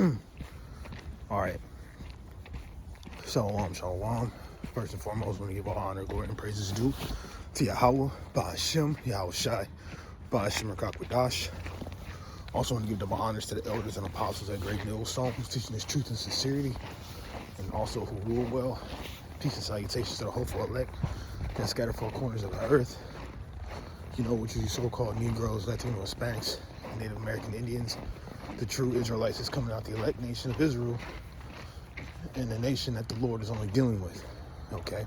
All right. Shalom, shalom. First and foremost, I want to give all honor, glory, and praises due to Yahweh, Ba'ashem, Yahweh Shai, Ba'ashem Rakakwadash. Also want to give double honors to the elders and apostles at Great Millstone, who's teaching this truth and sincerity, and also who rule well. Peace and salutations to the hopeful elect that scattered four corners of the earth. You know, which is so-called Negroes, Latino, Hispanics, Native American Indians. The true Israelites is coming out the elect nation of Israel, and the nation that the Lord is only dealing with. Okay.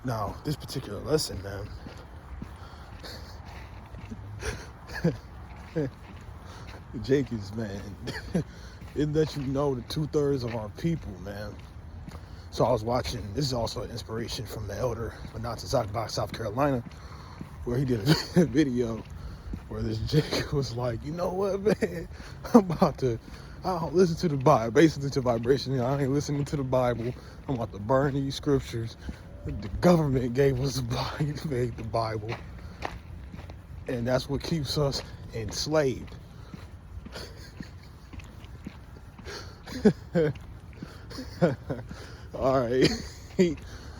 Now, this particular lesson, man, Jenkins, man, it lets you know that 2/3 of our people, man. So I was watching, this is also an inspiration from the elder Manata Zakbach, South Carolina, where he did a video where this Jake was like, you know what, man, I don't listen to the Bible, basically to vibration. I ain't listening to the Bible. I'm about to burn these scriptures. The government gave us the Bible, and that's what keeps us enslaved. All right.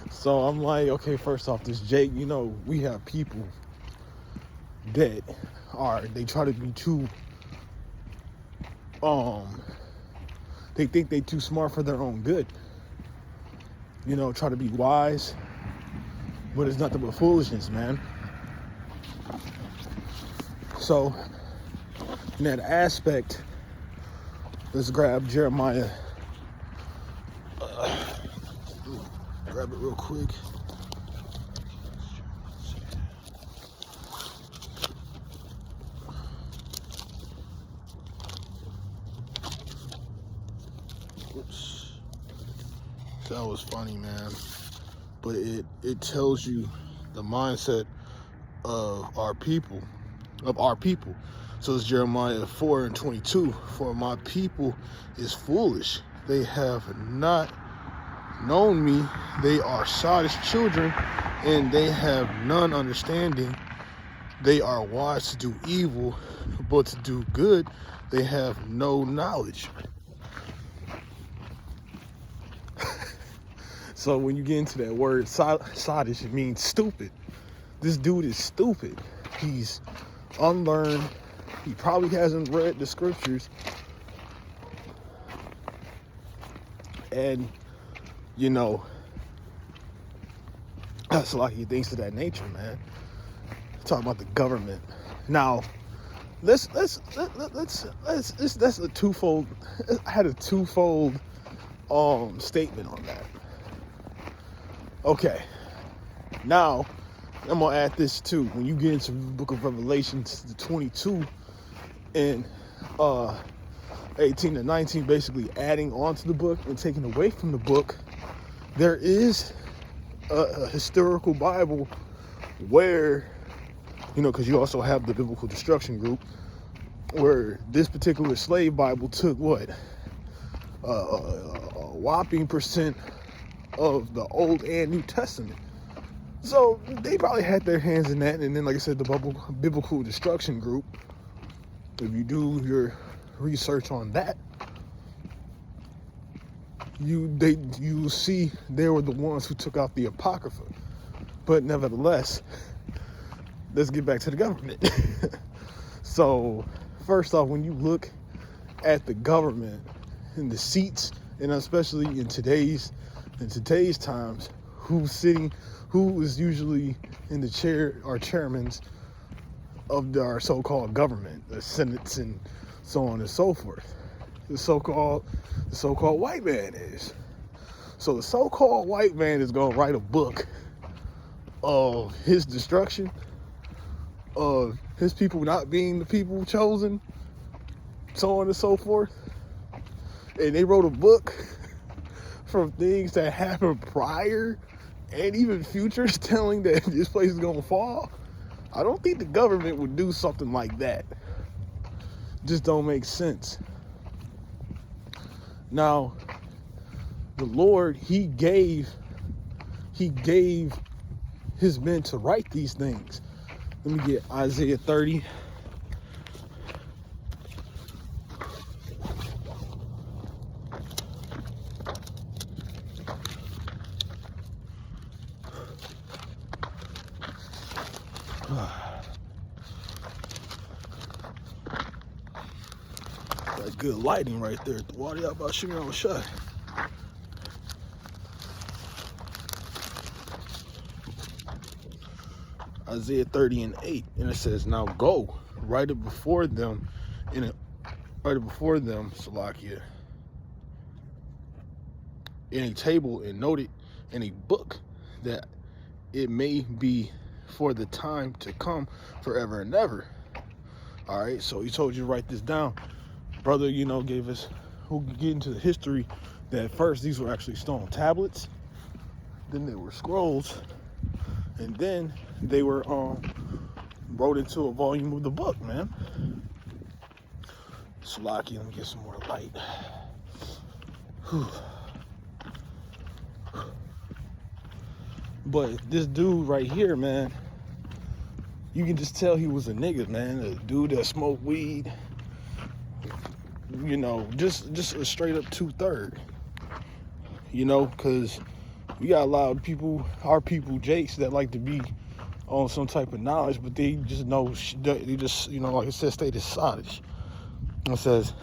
So I'm like, okay, first off, this Jake, you know, we have people that they try to be too, they think they too smart for their own good. You know, try to be wise, but it's nothing but foolishness, man. So, in that aspect, let's grab Jeremiah. Grab it real quick. Oops. That was funny, man. But it tells you the mindset of our people. So it's Jeremiah 4:22. For my people is foolish. They have not known me. They are sottish children, and they have none understanding. They are wise to do evil, but to do good they have no knowledge. So when you get into that word sottish, it means stupid. This dude is stupid. He's unlearned. He probably hasn't read the scriptures. And, you know, that's like he thinks of that nature, man. Talking about the government. Now, that's a twofold. I had a twofold statement on that. Okay, now I'm gonna add this too. When you get into the book of Revelation, the 22 and 18 to 19, basically adding on to the book and taking away from the book, there is a historical Bible where, you know, because you also have the Biblical Destruction Group, where this particular slave Bible took what? A whopping percent of the Old and New Testament. So they probably had their hands in that. And then, like I said, the Biblical Destruction Group, if you do your research on that, you see they were the ones who took out the Apocrypha. But nevertheless, let's get back to the government. So first off, when you look at the government and the seats, and especially in today's times, who is usually in the chair or chairmans of our so-called government, the senates and so on and so forth. The so-called white man is. So the so-called white man is going to write a book of his destruction, of his people not being the people chosen, so on and so forth. And they wrote a book from things that happened prior and even futures telling that this place is going to fall. I don't think the government would do something like that. Just don't make sense. Now, the Lord, he gave his men to write these things. Let me get Isaiah 30. That's good lighting right there. Wadi about shooting on a shot. Isaiah 30:8, and it says, "Now go, write it before them, Salakia, in a table and note it in a book, that it may be for the time to come, forever and ever." All right, so he told you to write this down. Brother, gave us, we'll get into the history, that at first these were actually stone tablets, then they were scrolls, and then they were wrote into a volume of the book, man. Salaki, let me get some more light. Whew. But this dude right here, man, you can just tell he was a nigga, man. A dude that smoked weed, just a straight up 2/3. Because we got a lot of people, our people, Jakes, that like to be on some type of knowledge, but they just know, they just, like it says, stay sottish. It says,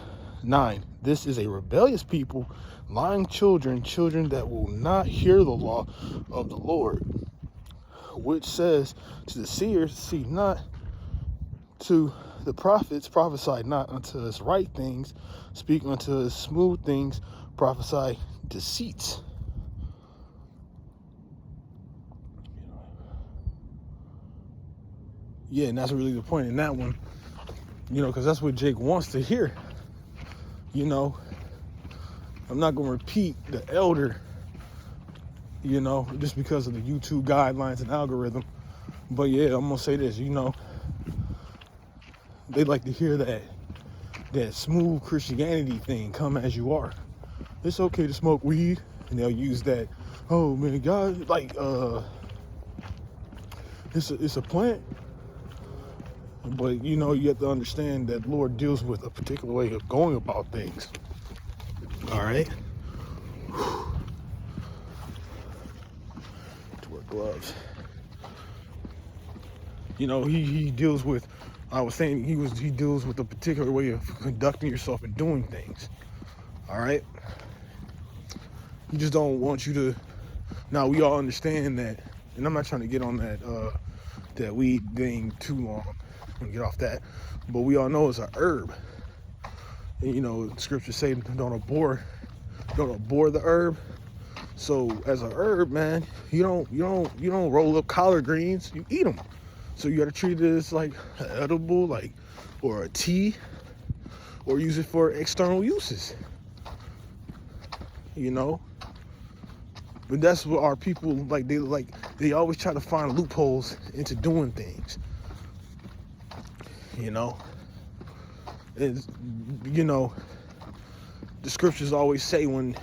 9, this is a rebellious people, lying children that will not hear the law of the Lord, which says to the seers, see not, to the prophets, prophesy not unto us right things, speak unto us smooth things, prophesy deceits. Yeah, and that's really the point in that one, because that's what Jake wants to hear. I'm not going to repeat the elder, just because of the YouTube guidelines and algorithm. But yeah, I'm going to say this, they like to hear that smooth Christianity thing, come as you are. It's okay to smoke weed, and they'll use that, oh man, God, like, it's a plant. But, you have to understand that Lord deals with a particular way of going about things. All right? To wear gloves. He deals with, I was saying, he deals with a particular way of conducting yourself and doing things. All right? He just don't want you to, now we all understand that, and I'm not trying to get on that weed thing too long. And get off that, but we all know it's a herb, and scriptures say don't abhor the herb. So as a herb, man, you don't roll up collard greens, you eat them. So you got to treat it as like edible, like, or a tea, or use it for external uses, but that's what our people like. They always try to find loopholes into doing things. It's, the scriptures always say when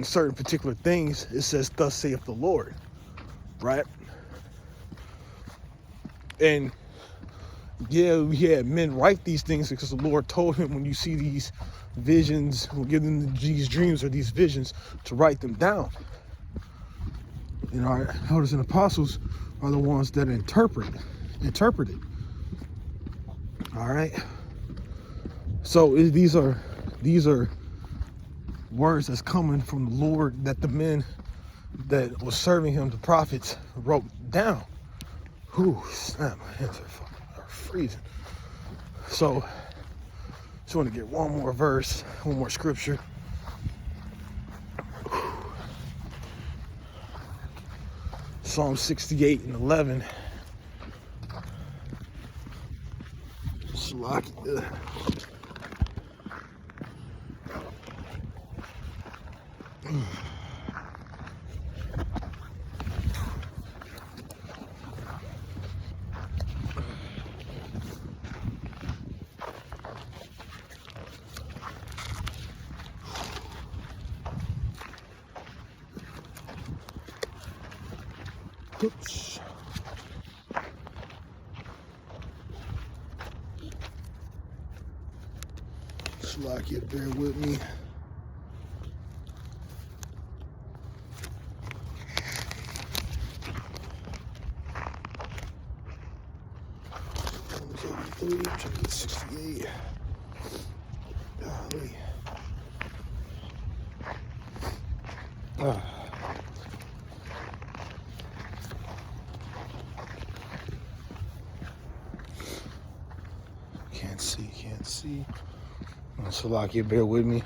certain particular things, it says, thus saith the Lord, right? And yeah, we had men write these things because the Lord told him, when you see these visions, we'll give them these dreams or these visions, to write them down. Our elders and apostles are the ones that interpret it. All right. So these are words that's coming from the Lord that the men that was serving him, the prophets, wrote down. Whew, snap, my hands are freezing. So just want to get one more verse, one more scripture. Psalm 68:11. Slack. Oops. Slack it, bear with me. Check this 68. Golly. Can't see. Salakia, bear with me.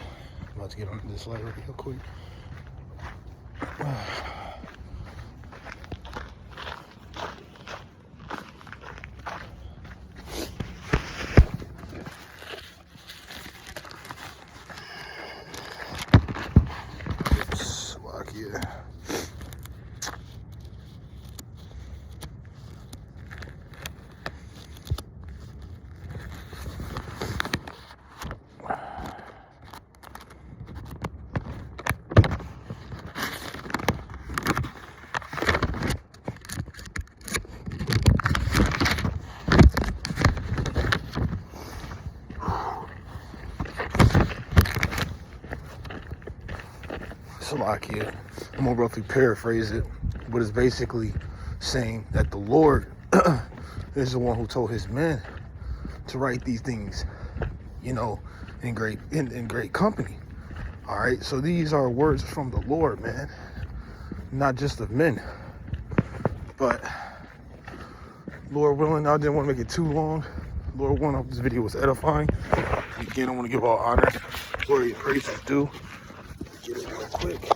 I'm about to get on this light real quick. Salakia. Salakia. I'm gonna roughly paraphrase it, but it's basically saying that the Lord is the one who told his men to write these things, you know, in great company. All right, so these are words from the Lord, man, not just of men. But Lord willing, I didn't want to make it too long. Lord willing, I hope this video was edifying. Again, I want to give all honor, glory, and praise is due. Get it real quick.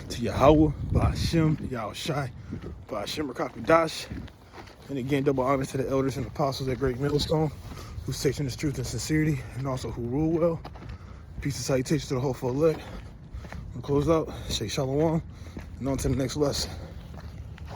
To Yahweh, Ba'ashem, Yahushai, Ba'ashem Rakakadash. And again, double honor to the elders and apostles at Great Millstone, who's teaching this truth and sincerity, and also who rule well. Peace and salutations to the whole elect. We'll close out. Say shalom, and on to the next lesson.